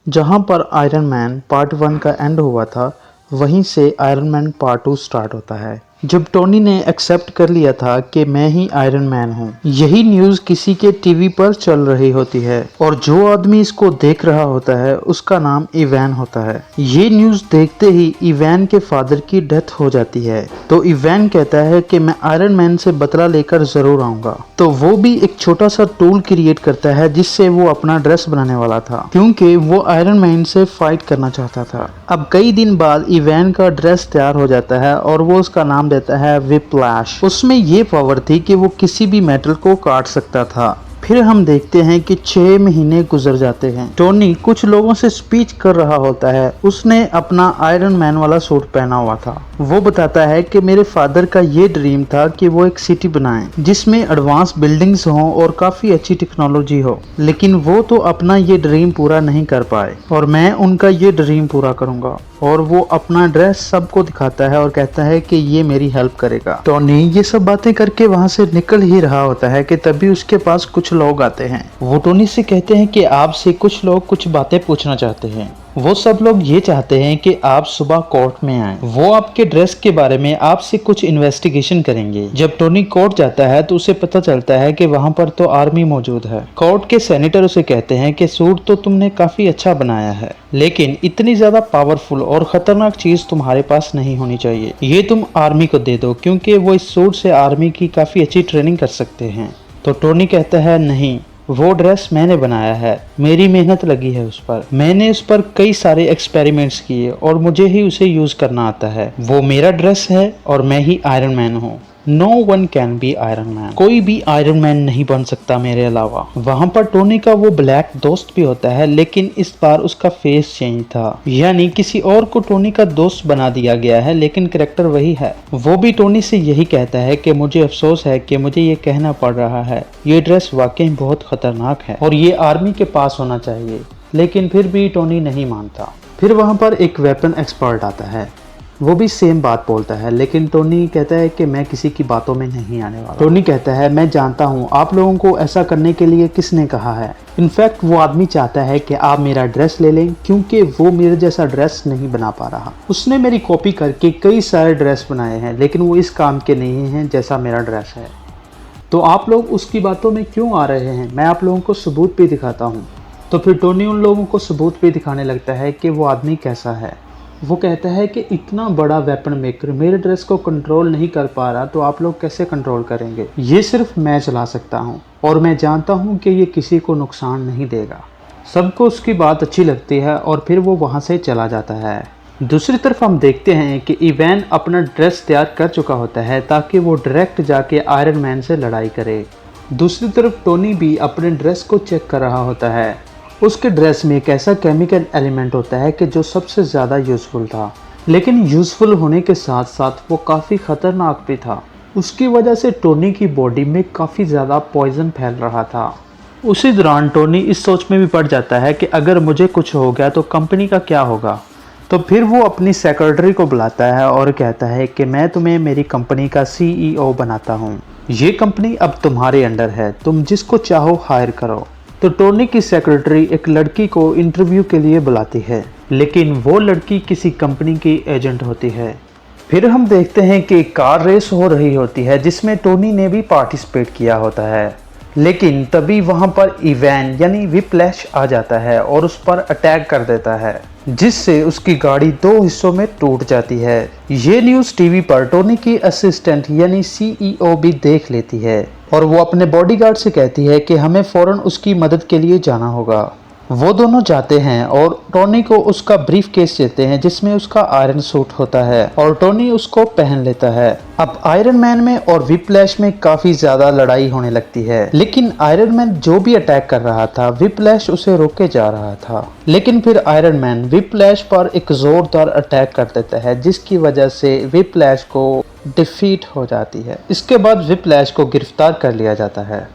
जहां पर iron man part 1 का एंड हुआ था, वहीं से आयरन मैन पार्ट 2 स्टार्ट होता है। जब टोनी ने एक्सेप्ट कर लिया था कि मैं ही आयरन मैन हूँ, यही न्यूज़ किसी के टीवी पर चल रही होती है और जो आदमी इसको देख रहा होता है उसका नाम इवैन होता है। ये न्यूज़ देखते ही इवैन के फादर की डेथ हो जाती है, तो इवैन कहता है कि मैं आयरन मैन से बदला लेकर जरूर आऊंगा। तो वो भी एक छोटा सा टूल क्रिएट करता है जिससे वो अपना ड्रेस बनाने वाला था, क्योंकि वो आयरन मैन से फाइट करना चाहता था। अब कई दिन बाद इवैन का ड्रेस तैयार हो जाता है और वो उसका नाम देता है व्हिप्लैश। उसमें ये पावर थी कि वो किसी भी मेटल को काट सकता था। फिर हम देखते हैं कि 6 महीने गुजर जाते हैं। टोनी कुछ लोगों से स्पीच कर रहा होता है। उसने अपना आयरन मैन वाला सूट पहना हुआ था। वो बताता है कि मेरे फादर का ये ड्रीम था कि वो एक सिटी बनाएं जिसमें एडवांस बिल्डिंग्स हों और काफी अच्छी टेक्नोलॉजी हो, लेकिन वो तो अपना ये ड्रीम पूरा नहीं कर पाए और मैं उनका ये ड्रीम पूरा करूंगा। और वो अपना ड्रेस सबको दिखाता है और कहता है कि ये मेरी हेल्प करेगा। टोनी ये सब बातें करके वहां से निकल ही रहा होता है कि तभी उसके पास कुछ लोग आते हैं। वो टोनी से कहते हैं कि आपसे कुछ लोग कुछ बातें पूछना चाहते हैं। वो सब लोग ये चाहते हैं कि आप सुबह कोर्ट में आएं। वो आपके ड्रेस के बारे में आपसे कुछ इन्वेस्टिगेशन करेंगे। जब टोनी कोर्ट जाता है तो उसे पता चलता है कि वहां पर तो आर्मी मौजूद है। कोर्ट के सेनेटर उसे कहते हैं कि सूट तो तुमने काफी अच्छा बनाया है, लेकिन इतनी ज्यादा पावरफुल और खतरनाक चीज तुम्हारे पास नहीं होनी चाहिए। ये तुम आर्मी को दे दो, क्योंकि वो इस सूट से आर्मी की काफी अच्छी ट्रेनिंग कर सकते हैं। तो टोनी कहता है नहीं, वो ड्रेस मैंने बनाया है, मेरी मेहनत लगी है उस पर। मैंने उस पर कई सारे एक्सपेरिमेंट्स किए और मुझे ही उसे यूज करना आता है। वो मेरा ड्रेस है और मैं ही आयरन मैन हूँ। No one can be iron man. कोई भी आयरन मैन नहीं बन सकता मेरे अलावा। वहां पर टोनी का वो ब्लैक दोस्त भी होता है, लेकिन इस बार उसका फेस चेंज था, यानी किसी और को टोनी का दोस्त बना दिया गया है, लेकिन कैरेक्टर वही है। वो भी टोनी से यही कहता है कि मुझे अफसोस है कि मुझे ये कहना पड़ रहा है, ये ड्रेस वाकई बहुत खतरनाक है और ये आर्मी के पास होना चाहिए। लेकिन फिर भी टोनी नहीं मानता। फिर वहां पर एक वेपन एक्सपर्ट आता है, वो भी सेम बात बोलता है, लेकिन टोनी कहता है कि मैं किसी की बातों में नहीं आने वाला। टोनी कहता है मैं जानता हूँ आप लोगों को ऐसा करने के लिए किसने कहा है। इनफैक्ट वो आदमी चाहता है कि आप मेरा ड्रेस ले लें, क्योंकि वो मेरे जैसा ड्रेस नहीं बना पा रहा। उसने मेरी कॉपी करके कई सारे ड्रेस बनाए हैं, लेकिन वो इस काम के नहीं हैं जैसा मेरा ड्रेस है। तो आप लोग उसकी बातों में क्यों आ रहे हैं? मैं आप लोगों को सबूत भी दिखाता हूँ। तो फिर टोनी उन लोगों को सबूत भी दिखाने लगता है कि वो आदमी कैसा है। वो कहता है कि इतना बड़ा वेपन मेकर मेरे ड्रेस को कंट्रोल नहीं कर पा रहा, तो आप लोग कैसे कंट्रोल करेंगे? ये सिर्फ मैं चला सकता हूँ और मैं जानता हूँ कि ये किसी को नुकसान नहीं देगा। सबको उसकी बात अच्छी लगती है और फिर वो वहाँ से चला जाता है। दूसरी तरफ हम देखते हैं कि इवैन अपना ड्रेस तैयार कर चुका होता है ताकि वो डायरेक्ट जाके आयरन मैन से लड़ाई करे। दूसरी तरफ टोनी भी अपने ड्रेस को चेक कर रहा होता है। उसके ड्रेस में एक ऐसा केमिकल एलिमेंट होता है कि जो सबसे ज़्यादा यूज़फुल था, लेकिन यूज़फुल होने के साथ साथ वो काफ़ी ख़तरनाक भी था। उसकी वजह से टोनी की बॉडी में काफ़ी ज़्यादा पॉइजन फैल रहा था। उसी दौरान टोनी इस सोच में भी पड़ जाता है कि अगर मुझे कुछ हो गया तो कंपनी का क्या होगा। तो फिर वो अपनी सेक्रेटरी को बुलाता है और कहता है कि मैं तुम्हें मेरी कंपनी का CEO बनाता हूँ। ये कंपनी अब तुम्हारे अंडर है, तुम जिसको चाहो हायर करो। तो टोनी की सेक्रेटरी एक लड़की को इंटरव्यू के लिए बुलाती है, लेकिन वो लड़की किसी कंपनी की एजेंट होती है। फिर हम देखते हैं कि कार रेस हो रही होती है जिसमें टोनी ने भी पार्टिसिपेट किया होता है, लेकिन तभी वहां पर इवैन यानी व्हिप्लैश आ जाता है और उस पर अटैक कर देता है, जिससे उसकी गाड़ी 2 हिस्सों में टूट जाती है। ये न्यूज़ टीवी पर टोनी की असिस्टेंट यानी CEO भी देख लेती है और वो अपने बॉडीगार्ड से कहती है कि हमें फौरन उसकी मदद के लिए जाना होगा। वो दोनों जाते हैं और टोनी को उसका ब्रीफ केस देते हैं जिसमें उसका आयरन सूट होता है और टोनी उसको पहन लेता है। अब आयरन मैन में और व्हिप्लैश में काफी ज्यादा लड़ाई होने लगती है, लेकिन आयरन मैन जो भी अटैक कर रहा था व्हिप्लैश उसे रोके जा रहा था। लेकिन फिर आयरन मैन व्हिप्लैश पर एक जोरदार अटैक कर देता है, जिसकी वजह से व्हिप्लैश को डिफीट हो जाती है। इसके बाद व्हिप्लैश को गिरफ्तार कर लिया जाता है।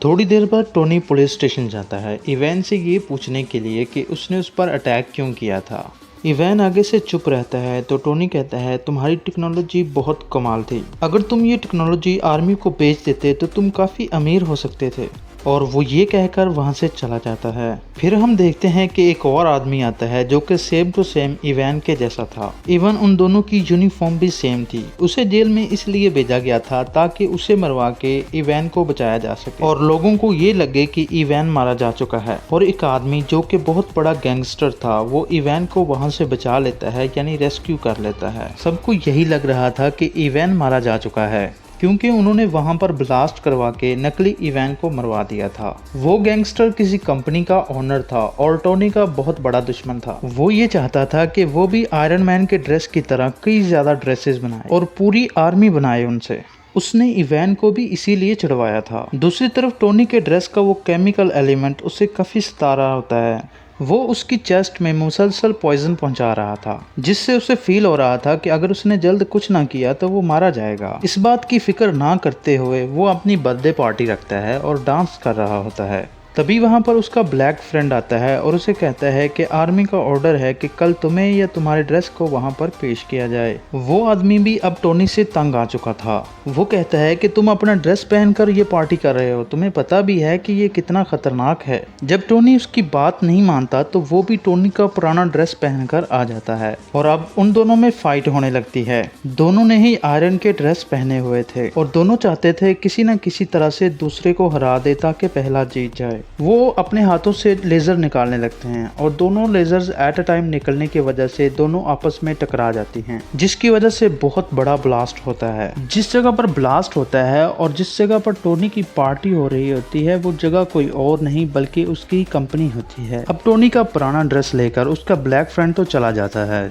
थोड़ी देर बाद टोनी पुलिस स्टेशन जाता है इवैन से ये पूछने के लिए कि उसने उस पर अटैक क्यों किया था। इवैन आगे से चुप रहता है तो टोनी कहता है तुम्हारी टेक्नोलॉजी बहुत कमाल थी, अगर तुम ये टेक्नोलॉजी आर्मी को बेच देते तो तुम काफ़ी अमीर हो सकते थे। और वो ये कहकर वहाँ से चला जाता है। फिर हम देखते हैं कि एक और आदमी आता है जो कि सेम टू सेम इवान के जैसा था। इवन उन दोनों की यूनिफॉर्म भी सेम थी। उसे जेल में इसलिए भेजा गया था ताकि उसे मरवा के इवान को बचाया जा सके और लोगों को ये लगे कि इवान मारा जा चुका है। और एक आदमी जो कि बहुत बड़ा गैंगस्टर था वो इवान को वहाँ से बचा लेता है, यानी रेस्क्यू कर लेता है। सबको यही लग रहा था कि इवान मारा जा चुका है क्योंकि उन्होंने वहां पर ब्लास्ट करवा के नकली इवान को मरवा दिया था। वो गैंगस्टर किसी कंपनी का ओनर था और टोनी का बहुत बड़ा दुश्मन था। वो ये चाहता था कि वो भी आयरन मैन के ड्रेस की तरह कई ज्यादा ड्रेसेस बनाए और पूरी आर्मी बनाए उनसे। उसने इवान को भी इसीलिए चढ़वाया था। दूसरी तरफ टोनी के ड्रेस का वो केमिकल एलिमेंट उसे काफी सता रहा होता है। वो उसकी चेस्ट में मुसलसल पॉइजन पहुंचा रहा था, जिससे उसे फील हो रहा था कि अगर उसने जल्द कुछ ना किया तो वो मारा जाएगा। इस बात की फिक्र ना करते हुए वो अपनी बर्थडे पार्टी रखता है और डांस कर रहा होता है। तभी वहाँ पर उसका ब्लैक फ्रेंड आता है और उसे कहता है कि आर्मी का ऑर्डर है कि कल तुम्हें या तुम्हारे ड्रेस को वहाँ पर पेश किया जाए। वो आदमी भी अब टोनी से तंग आ चुका था। वो कहता है कि तुम अपना ड्रेस पहनकर ये पार्टी कर रहे हो, तुम्हें पता भी है कि ये कितना खतरनाक है। जब टोनी उसकी बात नहीं मानता तो वो भी टोनी का पुराना ड्रेस पहनकर आ जाता है और अब उन दोनों में फाइट होने लगती है। दोनों ने ही आयरन के ड्रेस पहने हुए थे और दोनों चाहते थे किसी न किसी तरह से दूसरे को हरा दे ताकि पहला जीत जाए। वो अपने हाथों से लेजर निकालने लगते हैं और दोनों लेजर्स एट अ टाइम निकलने की वजह से दोनों आपस में टकरा जाती हैं, जिसकी वजह से बहुत बड़ा ब्लास्ट होता है। जिस जगह पर ब्लास्ट होता है और जिस जगह पर टोनी की पार्टी हो रही होती है वो जगह कोई और नहीं बल्कि उसकी कंपनी होती है। अब टोनी का पुराना ड्रेस लेकर उसका ब्लैक फ्रेंड तो चला जाता है,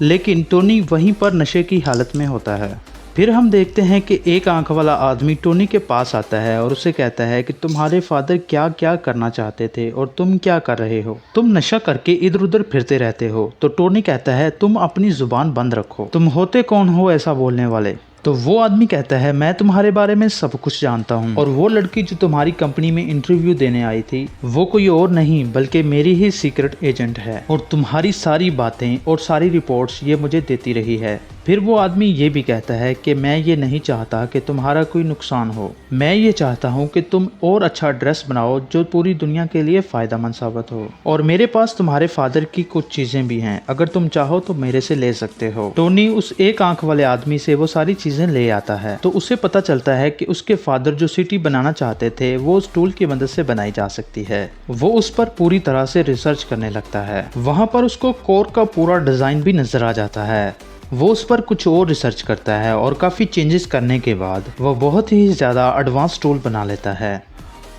लेकिन टोनी वहीं पर नशे की हालत में होता है। फिर हम देखते हैं कि एक आंख वाला आदमी टोनी के पास आता है और उसे कहता है कि तुम्हारे फादर क्या क्या करना चाहते थे और तुम क्या कर रहे हो, तुम नशा करके इधर उधर फिरते रहते हो। तो टोनी कहता है तुम अपनी जुबान बंद रखो, तुम होते कौन हो ऐसा बोलने वाले। तो वो आदमी कहता है मैं तुम्हारे बारे में सब कुछ जानता हूँ और वो लड़की जो तुम्हारी कंपनी में इंटरव्यू देने आई थी वो कोई और नहीं बल्कि मेरी ही सीक्रेट एजेंट है और तुम्हारी सारी बातें और सारी रिपोर्ट्स ये मुझे देती रही है। फिर वो आदमी ये भी कहता है कि मैं ये नहीं चाहता कि तुम्हारा कोई नुकसान हो, मैं ये चाहता हूँ कि तुम और अच्छा ड्रेस बनाओ जो पूरी दुनिया के लिए फायदेमंद साबित हो और मेरे पास तुम्हारे फादर की कुछ चीजें भी हैं, अगर तुम चाहो तो मेरे से ले सकते हो। टोनी उस एक आंख वाले आदमी से वो सारी चीजें ले आता है तो उसे पता चलता है कि उसके फादर जो सिटी बनाना चाहते थे वो उस टूल की मदद से बनाई जा सकती है। वो उस पर पूरी तरह से रिसर्च करने लगता है। वहाँ पर उसको कोर का पूरा डिजाइन भी नजर आ जाता है। वो उस पर कुछ और रिसर्च करता है और काफ़ी चेंजेस करने के बाद वो बहुत ही ज़्यादा एडवांस टूल बना लेता है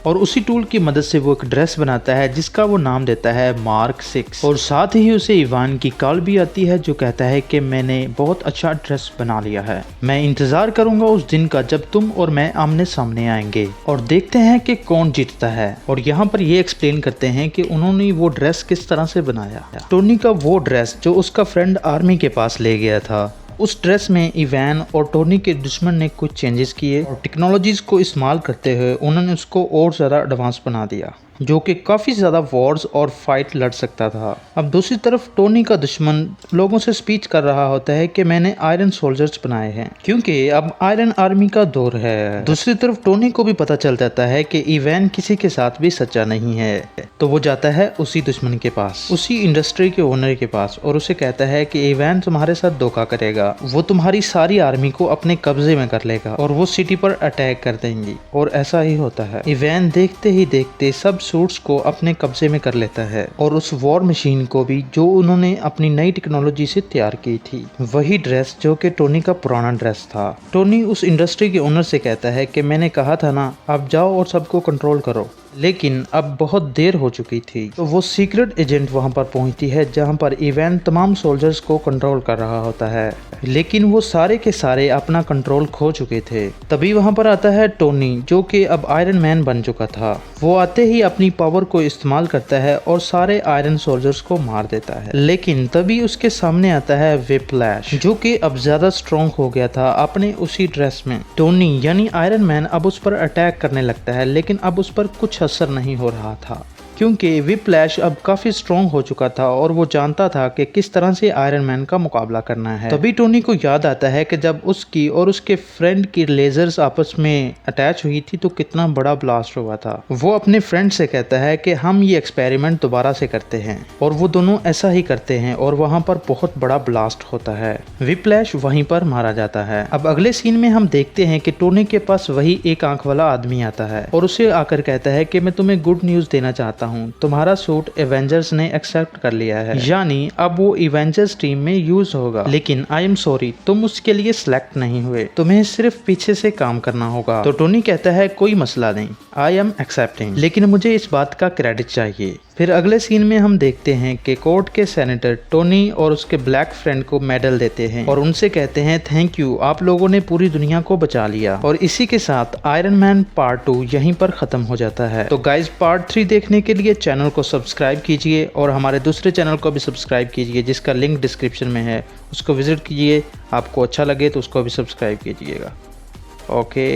और उसी टूल की मदद से वो एक ड्रेस बनाता है जिसका वो नाम देता है मार्क 6। और साथ ही उसे इवान की कॉल भी आती है जो कहता है कि मैंने बहुत अच्छा ड्रेस बना लिया है, मैं इंतज़ार करूंगा उस दिन का जब तुम और मैं आमने सामने आएंगे और देखते हैं कि कौन जीतता है। और यहाँ पर ये एक्सप्लेन करते हैं कि उन्होंने वो ड्रेस किस तरह से बनाया। टोनी का वो ड्रेस जो उसका फ्रेंड आर्मी के पास ले गया था, उस ड्रेस में इवान और टोनी के दुश्मन ने कुछ चेंजेस किए और टेक्नोलॉजीज को इस्तेमाल करते हुए उन्होंने उसको और ज़्यादा एडवांस बना दिया जो कि काफ़ी ज़्यादा वॉर्स और फाइट लड़ सकता था। अब दूसरी तरफ टोनी का दुश्मन लोगों से स्पीच कर रहा होता है कि मैंने आयरन सोल्जर्स बनाए हैं क्योंकि अब आयरन आर्मी का दौर है। दूसरी तरफ टोनी को भी पता चल जाता है कि इवान किसी के साथ भी सच्चा नहीं है, तो वो जाता है उसी दुश्मन के पास, उसी इंडस्ट्री के ओनर के पास और उसे कहता है कि इवान तुम्हारे साथ धोखा करेगा, वो तुम्हारी सारी आर्मी को अपने कब्जे में कर लेगा और वो सिटी पर अटैक कर देंगी। और ऐसा ही होता है। इवान देखते ही देखते सब सूट्स को अपने कब्जे में कर लेता है और उस वॉर मशीन को भी जो उन्होंने अपनी नई टेक्नोलॉजी से तैयार की थी, वही ड्रेस जो कि टोनी का पुराना ड्रेस था। टोनी उस इंडस्ट्री के ओनर से कहता है कि मैंने कहा था ना, आप जाओ और सबको कंट्रोल करो, लेकिन अब बहुत देर हो चुकी थी। तो वो सीक्रेट एजेंट वहां पर पहुंचती है जहां पर इवान तमाम सोल्जर्स को कंट्रोल कर रहा होता है, लेकिन वो सारे के सारे अपना कंट्रोल खो चुके थे। तभी वहां पर आता है टोनी जो कि अब आयरन मैन बन चुका था। वो आते ही अपनी पावर को इस्तेमाल करता है और सारे आयरन सोल्जर्स को मार देता है, लेकिन तभी उसके सामने आता है व्हिप्लैश जो कि अब ज्यादा स्ट्रॉन्ग हो गया था अपने उसी ड्रेस में। टोनी यानी आयरन मैन अब उस पर अटैक करने लगता है, लेकिन अब उस पर कुछ असर नहीं हो रहा था। क्योंकि व्हिप्लैश अब काफी स्ट्रॉन्ग हो चुका था और वो जानता था कि किस तरह से आयरन मैन का मुकाबला करना है। तभी टोनी को याद आता है कि जब उसकी और उसके फ्रेंड की लेजर्स आपस में अटैच हुई थी तो कितना बड़ा ब्लास्ट हुआ था। वो अपने फ्रेंड से कहता है कि हम ये एक्सपेरिमेंट दोबारा से करते हैं और वो दोनों ऐसा ही करते हैं और वहाँ पर बहुत बड़ा ब्लास्ट होता है। व्हिप्लैश वहीं पर मारा जाता है। अब अगले सीन में हम देखते हैं कि टोनी के पास वही एक आंख वाला आदमी आता है और उसे आकर कहता है कि मैं तुम्हें गुड न्यूज देना चाहता हूँ, तुम्हारा सूट एवेंजर्स ने एक्सेप्ट कर लिया है, यानी अब वो एवेंजर्स टीम में यूज होगा। लेकिन आई एम सॉरी, तुम उसके लिए सिलेक्ट नहीं हुए, तुम्हें सिर्फ पीछे से काम करना होगा। तो टोनी कहता है कोई मसला नहीं, आई एम एक्सेप्टिंग, लेकिन मुझे इस बात का क्रेडिट चाहिए। फिर अगले सीन में हम देखते हैं कि कोर्ट के सेनेटर टोनी और उसके ब्लैक फ्रेंड को मेडल देते हैं और उनसे कहते हैं थैंक यू, आप लोगों ने पूरी दुनिया को बचा लिया। और इसी के साथ आयरन मैन पार्ट 2 यहीं पर खत्म हो जाता है। तो गाइज पार्ट 3 देखने के लिए चैनल को सब्सक्राइब कीजिए और हमारे दूसरे चैनल को भी सब्सक्राइब कीजिए जिसका लिंक डिस्क्रिप्शन में है, उसको विजिट कीजिए। आपको अच्छा लगे तो उसको भी सब्सक्राइब कीजिएगा। ओके।